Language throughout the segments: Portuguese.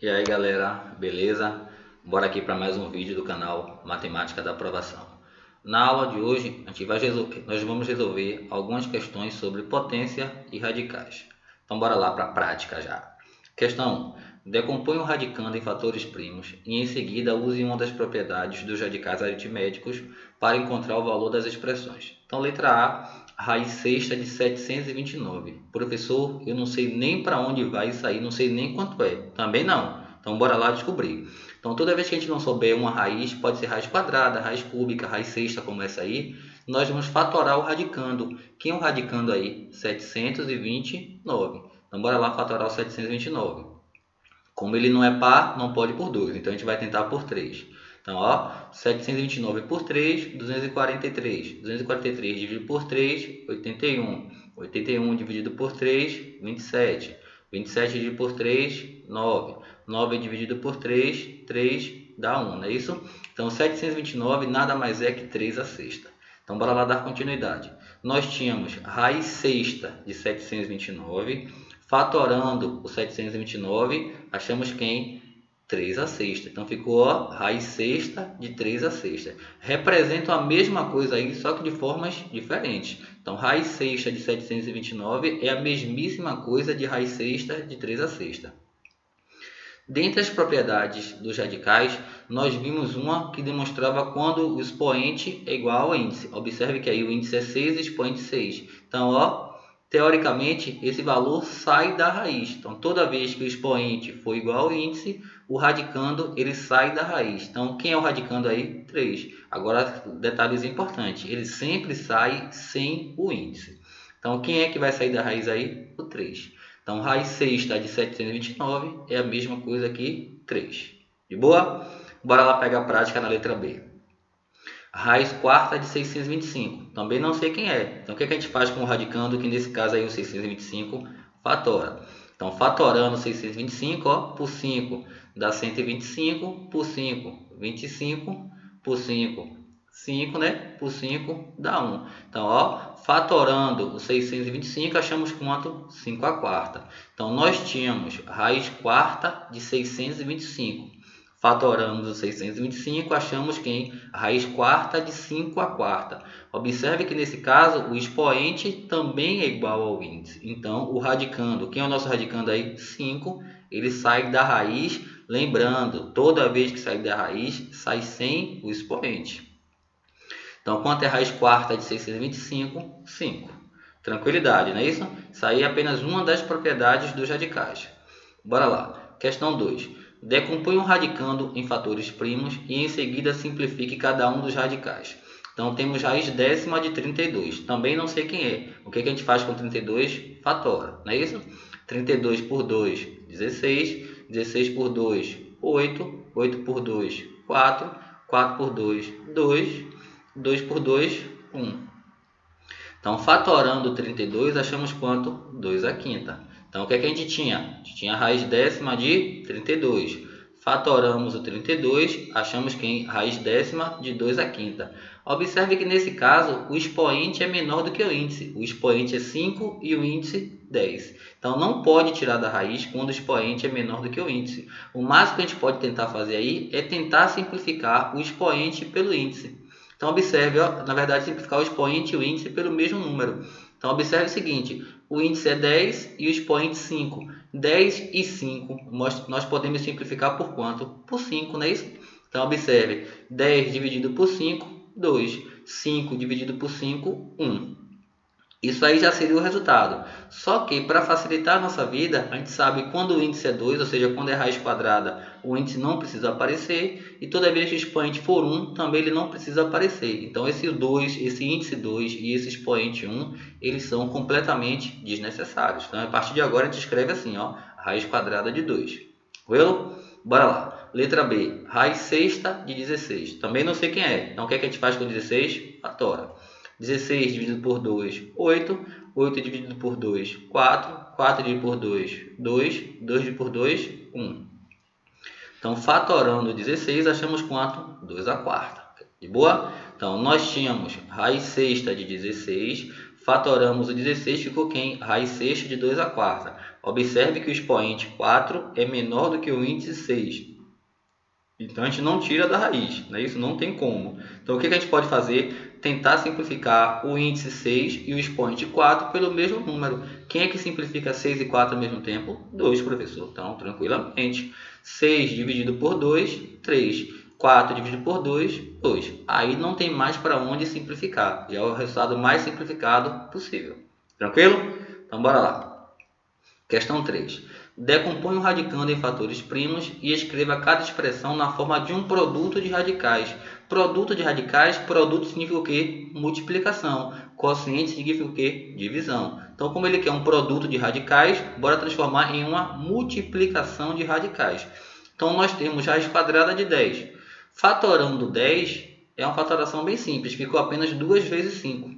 E aí galera, beleza? Bora aqui para mais um vídeo do canal Matemática da Aprovação. Na aula de hoje nós vamos resolver algumas questões sobre potência e radicais. Então bora lá para a prática já. Questão 1. Decomponha o radicando em fatores primos e em seguida use uma das propriedades dos radicais aritméticos para encontrar o valor das expressões. Então letra A, raiz sexta de 729. Professor, eu não sei nem para onde vai isso aí, não sei nem quanto é. Também não. Então bora lá descobrir. Então toda vez que a gente não souber uma raiz, pode ser raiz quadrada, raiz cúbica, raiz sexta como essa aí, nós vamos fatorar o radicando. Quem é o radicando aí? 729. Então bora lá fatorar o 729. Como ele não é par, não pode por 2, então a gente vai tentar por 3. Então, ó, 729 por 3, 243. 243 dividido por 3, 81. 81 dividido por 3, 27. 27 dividido por 3, 9. 9 dividido por 3, 3 dá 1, não é isso? Então, 729 nada mais é que 3 a sexta. Então, bora lá dar continuidade. Nós tínhamos raiz sexta de 729, fatorando o 729, achamos quem? 3 a sexta. Então ficou ó, raiz sexta de 3 a sexta. Representam a mesma coisa aí, só que de formas diferentes. Então raiz sexta de 729 é a mesmíssima coisa de raiz sexta de 3 a sexta. Dentre as propriedades dos radicais, nós vimos uma que demonstrava quando o expoente é igual ao índice. Observe que aí o índice é 6 e o expoente 6. Então, ó, teoricamente, esse valor sai da raiz. Então, toda vez que o expoente for igual ao índice, o radicando ele sai da raiz. Então, quem é o radicando aí? 3. Agora, detalhes importantes. Ele sempre sai sem o índice. Então, quem é que vai sair da raiz aí? O 3. Então, raiz sexta de 729 é a mesma coisa que 3. De boa? Bora lá pegar a prática na letra B. Raiz quarta de 625. Também não sei quem é. Então, o que a gente faz com o radicando, que nesse caso aí o 625 fatora. Então, fatorando 625 ó, por 5 dá 125, por 5, 25, por 5, 5, né? Por 5 dá 1. Então, ó, fatorando o 625, achamos quanto? 5 a quarta. Então, nós tínhamos raiz quarta de 625. Fatoramos o 625, achamos quem? A raiz quarta de 5 a quarta. Observe que nesse caso o expoente também é igual ao índice. Então, o radicando, quem é o nosso radicando aí? 5, ele sai da raiz. Lembrando, toda vez que sai da raiz, sai sem o expoente. Então, quanto é raiz quarta de 625? 5. Tranquilidade, não é isso? Isso aí é apenas uma das propriedades dos radicais. Bora lá. Questão 2. Decomponha um radicando em fatores primos e em seguida simplifique cada um dos radicais. Então, temos raiz décima de 32. Também não sei quem é. O que a gente faz com 32? Fatora, não é isso? 32 por 2, 16. 16 por 2, 8. 8 por 2, 4. 4 por 2, 2. 2 por 2, 1. Então, fatorando 32, achamos quanto? 2 a quinta. Então, o que é que a gente tinha? A gente tinha a raiz décima de 32. Fatoramos o 32, achamos que raiz décima de 2 a quinta. Observe que nesse caso, o expoente é menor do que o índice. O expoente é 5 e o índice 10. Então, não pode tirar da raiz quando o expoente é menor do que o índice. O máximo que a gente pode tentar fazer aí é tentar simplificar o expoente pelo índice. Então, observe, ó, na verdade, simplificar o expoente e o índice pelo mesmo número. Então, observe o seguinte, o índice é 10 e o expoente 5. 10 e 5, nós podemos simplificar por quanto? Por 5, não é isso? Então, observe, 10 dividido por 5, 2. 5 dividido por 5, 1. Isso aí já seria o resultado. Só que, para facilitar a nossa vida, a gente sabe quando o índice é 2, ou seja, quando é raiz quadrada, o índice não precisa aparecer. E toda vez que o expoente for 1, também ele não precisa aparecer. Então, esse índice 2 e esse expoente 1, eles são completamente desnecessários. Então, a partir de agora, a gente escreve assim, ó, raiz quadrada de 2. Tranquilo? Bora lá. Letra B, raiz sexta de 16. Também não sei quem é. Então, o que é que a gente faz com 16? Fatora. 16 dividido por 2, 8. 8 dividido por 2, 4. 4 dividido por 2, 2. 2 dividido por 2, 1. Então, fatorando 16, achamos quanto? 2 a quarta. De boa? Então, nós tínhamos raiz sexta de 16. fatoramos o 16, ficou quem? Raiz sexta de 2 a quarta. Observe que o expoente 4 é menor do que o índice 6. Então, a gente não tira da raiz, né? Isso não tem como. Então, o que a gente pode fazer? Tentar simplificar o índice 6 e o expoente 4 pelo mesmo número. Quem é que simplifica 6 e 4 ao mesmo tempo? 2, professor. Então, tranquilamente. 6 dividido por 2, 3. 4 dividido por 2, 2. Aí não tem mais para onde simplificar. Já é o resultado mais simplificado possível. Tranquilo? Então, bora lá. Questão 3. Decompõe o radicando em fatores primos e escreva cada expressão na forma de um produto de radicais. Produto de radicais, produto significa o quê? Multiplicação. Quociente significa o quê? Divisão. Então, como ele quer um produto de radicais, bora transformar em uma multiplicação de radicais. Então, nós temos raiz quadrada de 10. Fatorando 10 é uma fatoração bem simples, ficou apenas 2 vezes 5.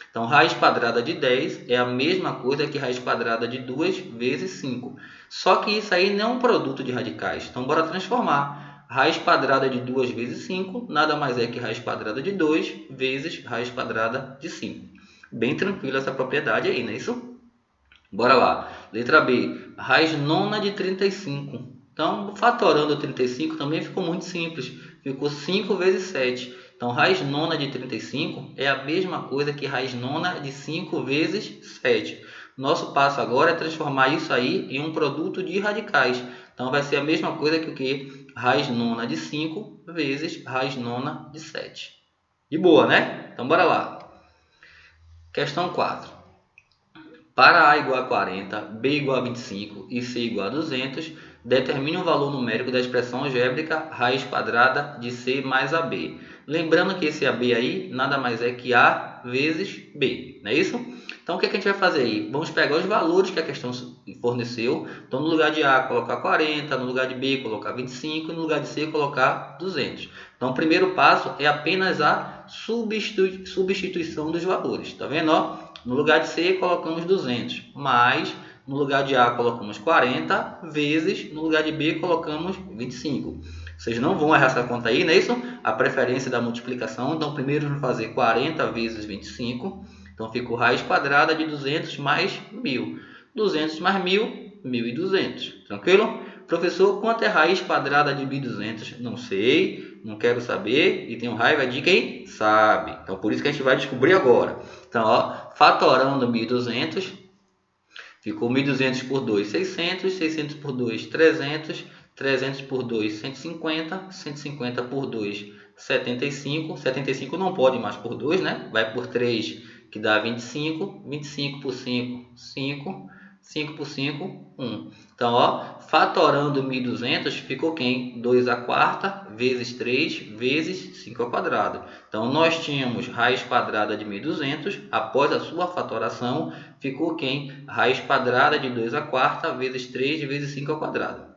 Então, raiz quadrada de 10 é a mesma coisa que raiz quadrada de 2 vezes 5. Só que isso aí não é um produto de radicais. Então, bora transformar. Raiz quadrada de 2 vezes 5 nada mais é que raiz quadrada de 2 vezes raiz quadrada de 5. Bem tranquilo essa propriedade aí, não é isso? Bora lá. Letra B. Raiz nona de 35. Então, fatorando 35 também ficou muito simples. Ficou 5 vezes 7. Então, raiz nona de 35 é a mesma coisa que raiz nona de 5 vezes 7. Nosso passo agora é transformar isso aí em um produto de radicais. Então, vai ser a mesma coisa que o quê? Raiz nona de 5 vezes raiz nona de 7. De boa, né? Então, bora lá. Questão 4. Para A igual a 40, B igual a 25 e C igual a 200, determine o valor numérico da expressão algébrica raiz quadrada de C mais AB. Lembrando que esse AB aí nada mais é que A vezes B, não é isso? Então, o que a gente vai fazer aí? Vamos pegar os valores que a questão forneceu. Então, no lugar de A, colocar 40, no lugar de B, colocar 25 e no lugar de C, colocar 200. Então, o primeiro passo é apenas a substituição dos valores. Tá vendo? Ó? No lugar de C, colocamos 200, mais no lugar de A, colocamos 40, vezes no lugar de B, colocamos 25. Vocês não vão errar essa conta aí, não é isso? A preferência da multiplicação. Então, primeiro vamos fazer 40 vezes 25. Então, ficou raiz quadrada de 200 mais 1.000. 200 mais 1.000, 1.200. Tranquilo? Professor, quanto é raiz quadrada de 1.200? Não sei, não quero saber e tenho raiva de quem sabe. Então, por isso que a gente vai descobrir agora. Então, ó, fatorando 1.200, ficou 1.200 por 2, 600, 600 por 2, 300, 300 por 2, 150, 150 por 2, 75, 75 não pode mais por 2, né? Vai por 3, que dá 25, 25 por 5, 5, 5 por 5, 1. Então, ó, fatorando 1.200, ficou quem? 2 a quarta vezes 3 vezes 5 ao quadrado. Então, nós tínhamos raiz quadrada de 1.200, após a sua fatoração, ficou quem? Raiz quadrada de 2 a quarta vezes 3 vezes 5 ao quadrado.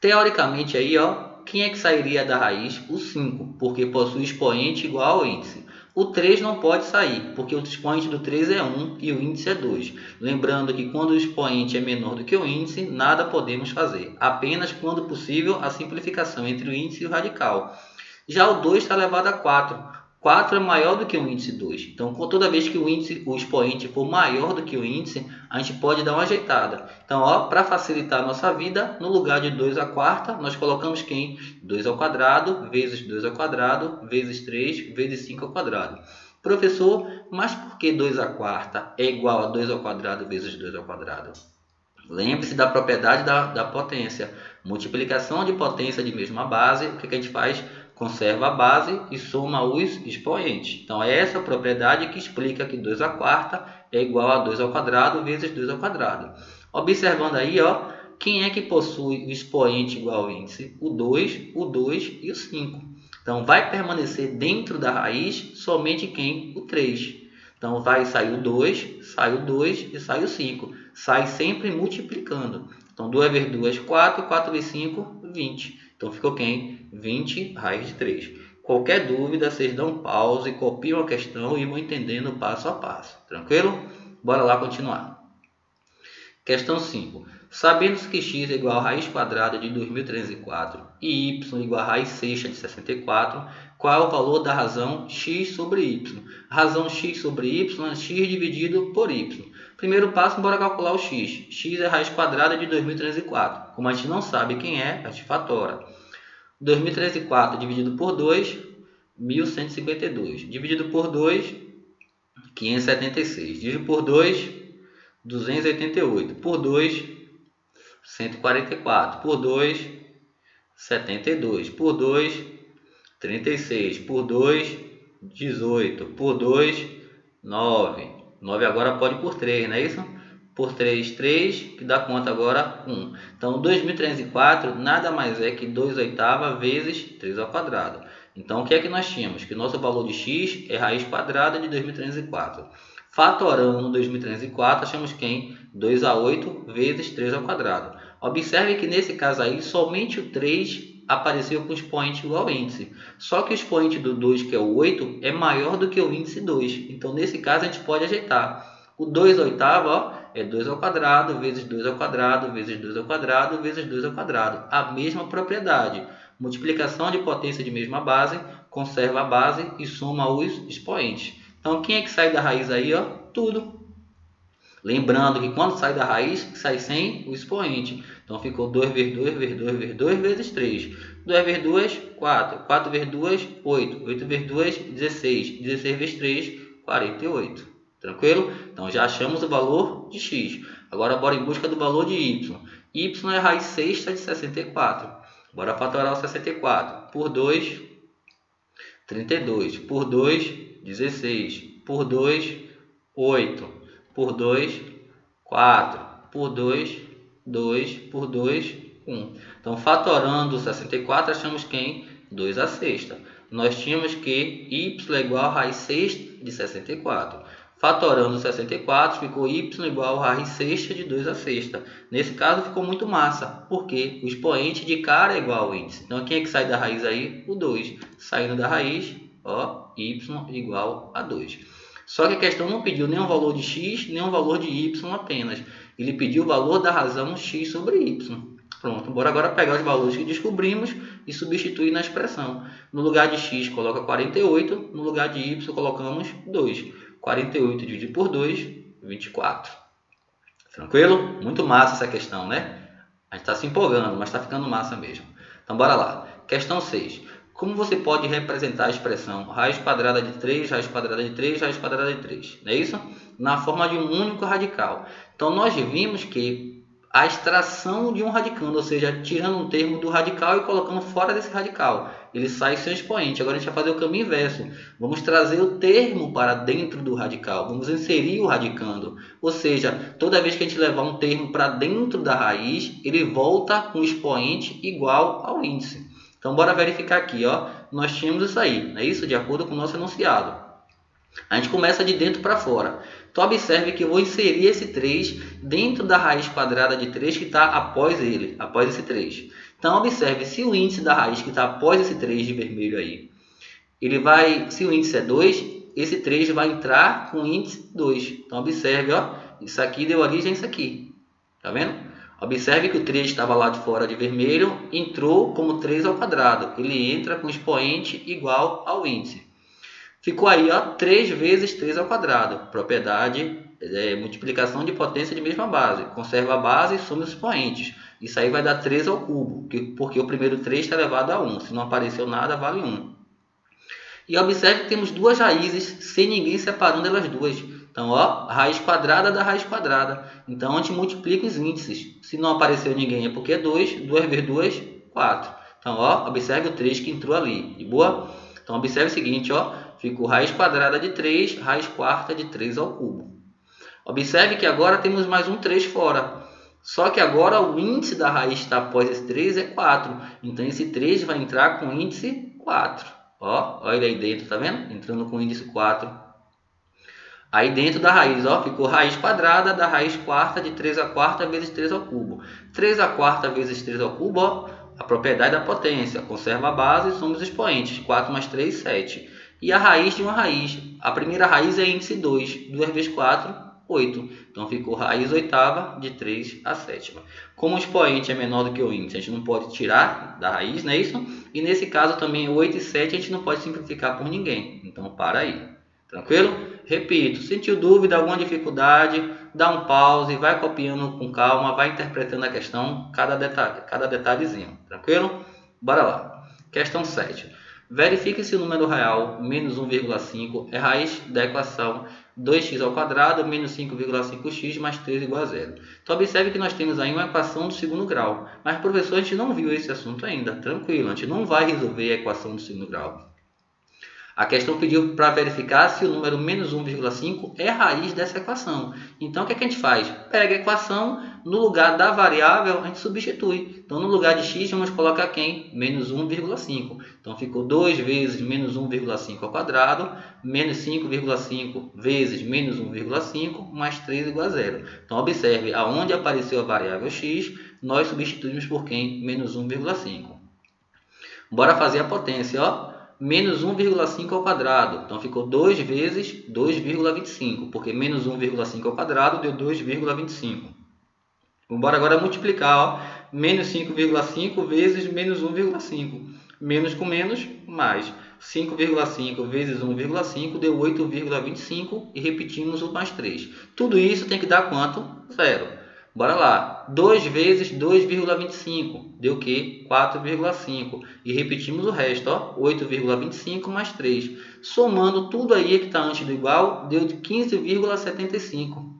Teoricamente, aí, ó, quem é que sairia da raiz? O 5, porque possui expoente igual ao índice. O 3 não pode sair, porque o expoente do 3 é 1 e o índice é 2. Lembrando que quando o expoente é menor do que o índice, nada podemos fazer. Apenas, quando possível, a simplificação entre o índice e o radical. Já o 2 está elevado a 4. 4 é maior do que o índice 2. Então, toda vez que o expoente for maior do que o índice, a gente pode dar uma ajeitada. Então, para facilitar a nossa vida, no lugar de 2 a quarta, nós colocamos quem? 2 ao quadrado, vezes 2 ao quadrado, vezes 3, vezes 5 ao quadrado. Professor, mas por que 2 a quarta é igual a 2 ao quadrado vezes 2 ao quadrado? Lembre-se da propriedade da potência. Multiplicação de potência de mesma base, o que a gente faz? Conserva a base e soma os expoentes. Então, é essa propriedade que explica que 2 a quarta é igual a 2 ao quadrado vezes 2 ao quadrado. Observando aí, ó, quem é que possui o expoente igual ao índice? O 2 e o 5. Então, vai permanecer dentro da raiz somente quem? O 3. Então, vai sair o 2, sai o 2 e sai o 5. Sai sempre multiplicando. Então, 2 vezes 2, 4, 4 vezes 5, 20. Então, ficou quem? 20 raiz de 3. Qualquer dúvida, vocês dão pausa e copiam a questão e vão entendendo passo a passo. Tranquilo? Bora lá continuar. Questão 5. Sabendo-se que x é igual a raiz quadrada de 2.304 e y igual a raiz sexta de 64, qual é o valor da razão x sobre y. Razão x sobre y é x dividido por y. Primeiro passo, bora calcular o x. X é a raiz quadrada de 2304. Como a gente não sabe quem é, a gente fatora. 2304 dividido por 2, 1152. Dividido por 2, 576. Dividido por 2, 288. Por 2, 144. Por 2, 72. Por 2, 36. Por 2, 18. Por 2, 9. 9 agora pode ir por 3, não é isso? Por 3, 3, que dá conta agora 1. Então, 2304 nada mais é que 2 oitavas vezes 3 ao quadrado. Então, o que é que nós tínhamos? Que nosso valor de x é raiz quadrada de 2304. Fatorando 2304, achamos quem? 2 a 8 vezes 3 ao quadrado. Observe que nesse caso aí, somente o 3 apareceu com expoente igual ao índice. Só que o expoente do 2, que é o 8, é maior do que o índice 2. Então, nesse caso, a gente pode ajeitar. O 2 oitavo, ó, é 2 ao quadrado, vezes 2 ao quadrado, vezes 2 ao quadrado, vezes 2 ao quadrado. A mesma propriedade. Multiplicação de potência de mesma base, conserva a base e soma os expoentes. Então, quem é que sai da raiz aí? Ó? Tudo. Lembrando que quando sai da raiz, sai sem o expoente. Então, ficou 2 vezes 2 vezes 2 vezes 2 vezes 3. 2 vezes 2, 4. 4 vezes 2, 8. 8 vezes 2, 16. 16 vezes 3, 48. Tranquilo? Então, já achamos o valor de x. Agora, bora em busca do valor de y. Y é a raiz sexta de 64. Bora fatorar o 64. Por 2, 32. Por 2, 16. Por 2, 8. Por 2, 4. Por 2, 2. Por 2, 1. Então, fatorando 64, achamos quem? 2 a sexta. Nós tínhamos que y é igual a raiz sexta de 64. Fatorando 64, ficou y igual a raiz sexta de 2 a sexta. Nesse caso, ficou muito massa, porque o expoente de cara é igual ao índice. Então, quem é que sai da raiz aí? O 2. Saindo da raiz, ó, y igual a 2. Só que a questão não pediu nem o valor de x, nem o valor de y apenas. Ele pediu o valor da razão x sobre y. Pronto, bora agora pegar os valores que descobrimos e substituir na expressão. No lugar de x, coloca 48. No lugar de y, colocamos 2. 48 dividido por 2, 24. Tranquilo? Muito massa essa questão, né? A gente está se empolgando, mas está ficando massa mesmo. Então, bora lá. Questão 6. Como você pode representar a expressão raiz quadrada de 3, raiz quadrada de 3, raiz quadrada de 3? Não é isso? Na forma de um único radical. Então, nós vimos que a extração de um radicando, ou seja, tirando um termo do radical e colocando fora desse radical, ele sai sem expoente. Agora a gente vai fazer o caminho inverso. Vamos trazer o termo para dentro do radical. Vamos inserir o radicando. Ou seja, toda vez que a gente levar um termo para dentro da raiz, ele volta com expoente igual ao índice. Então, bora verificar aqui, ó. Nós tínhamos isso aí, não é isso? De acordo com o nosso enunciado. A gente começa de dentro para fora. Então, observe que eu vou inserir esse 3 dentro da raiz quadrada de 3 que está após ele, após esse 3. Então, observe, se o índice da raiz que está após esse 3 de vermelho aí, ele vai, se o índice é 2, esse 3 vai entrar com o índice 2. Então, observe, ó, isso aqui deu origem a isso aqui. Tá vendo? Observe que o 3 estava lá de fora de vermelho, entrou como 3 ao quadrado. Ele entra com expoente igual ao índice. Ficou aí, ó, 3 vezes 3 ao quadrado. Propriedade, multiplicação de potência de mesma base. Conserva a base e soma os expoentes. Isso aí vai dar 3 ao cubo, porque o primeiro 3 está elevado a 1. Se não apareceu nada, vale 1. E observe que temos duas raízes, sem ninguém separando elas duas. Então, ó, raiz quadrada da raiz quadrada. Então, a gente multiplica os índices. Se não apareceu ninguém é porque é 2. 2 vezes 2, 4. Então, ó, observe o 3 que entrou ali. De boa? Então, observe o seguinte, ó. Ficou raiz quadrada de 3, raiz quarta de 3 ao cubo. Observe que agora temos mais um 3 fora. Só que agora o índice da raiz que está após esse 3 é 4. Então, esse 3 vai entrar com o índice 4. Ó, olha ele aí dentro, tá vendo? Entrando com o índice 4. Aí dentro da raiz, ó, ficou raiz quadrada da raiz quarta de 3 a quarta vezes 3 ao cubo. 3 a quarta vezes 3 ao cubo, ó, a propriedade da potência. Conserva a base e soma os expoentes. 4 mais 3, 7. E a raiz de uma raiz. A primeira raiz é índice 2. 2 vezes 4, 8. Então ficou raiz oitava de 3 a sétima. Como o expoente é menor do que o índice, a gente não pode tirar da raiz, não é isso? E nesse caso também 8 e 7 a gente não pode simplificar por ninguém. Então para aí. Tranquilo? Repito, sentiu dúvida, alguma dificuldade, dá um pause, vai copiando com calma, vai interpretando a questão, cada detalhezinho. Tranquilo? Bora lá. Questão 7. Verifique se o número real menos 1,5 é raiz da equação 2x ao quadrado menos 5,5x mais 3 igual a zero. Então observe que nós temos aí uma equação do segundo grau. Mas professor, a gente não viu esse assunto ainda. Tranquilo, a gente não vai resolver a equação do segundo grau. A questão pediu para verificar se o número menos 1,5 é raiz dessa equação. Então, o que a gente faz? Pega a equação, no lugar da variável, a gente substitui. Então, no lugar de x, vamos colocar quem? Menos 1,5. Então, ficou 2 vezes menos 1,5 ao quadrado, menos 5,5 vezes menos 1,5, mais 3 igual a zero. Então, observe, aonde apareceu a variável x, nós substituímos por quem? Menos 1,5. Bora fazer a potência, ó. Menos 1,5 ao quadrado. Então, ficou 2 vezes 2,25, porque menos 1,5 ao quadrado deu 2,25. Vamos agora multiplicar, ó. Menos 5,5 vezes menos 1,5. Menos com menos, mais. 5,5 vezes 1,5 deu 8,25 e repetimos o mais 3. Tudo isso tem que dar quanto? Zero. Bora lá. 2 vezes 2,25 deu o quê? 4,5. E repetimos o resto, ó. 8,25 mais 3. Somando tudo aí que está antes do igual, deu de 15,75.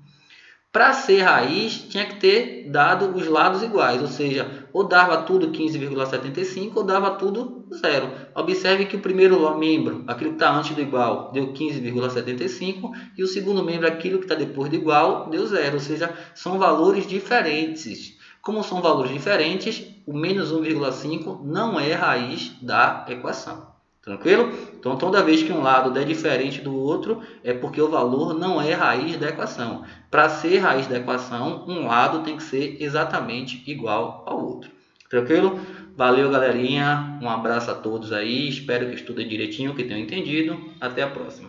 Para ser raiz, tinha que ter dado os lados iguais, ou seja, ou dava tudo 15,75 ou dava tudo zero. Observe que o primeiro membro, aquilo que está antes do igual, deu 15,75 e o segundo membro, aquilo que está depois do igual, deu zero, ou seja, são valores diferentes. Como são valores diferentes, o menos 1,5 não é raiz da equação. Tranquilo? Então, toda vez que um lado der diferente do outro, é porque o valor não é raiz da equação. Para ser raiz da equação, um lado tem que ser exatamente igual ao outro. Tranquilo? Valeu, galerinha. Um abraço a todos aí. Espero que estudem direitinho, que tenham entendido. Até a próxima.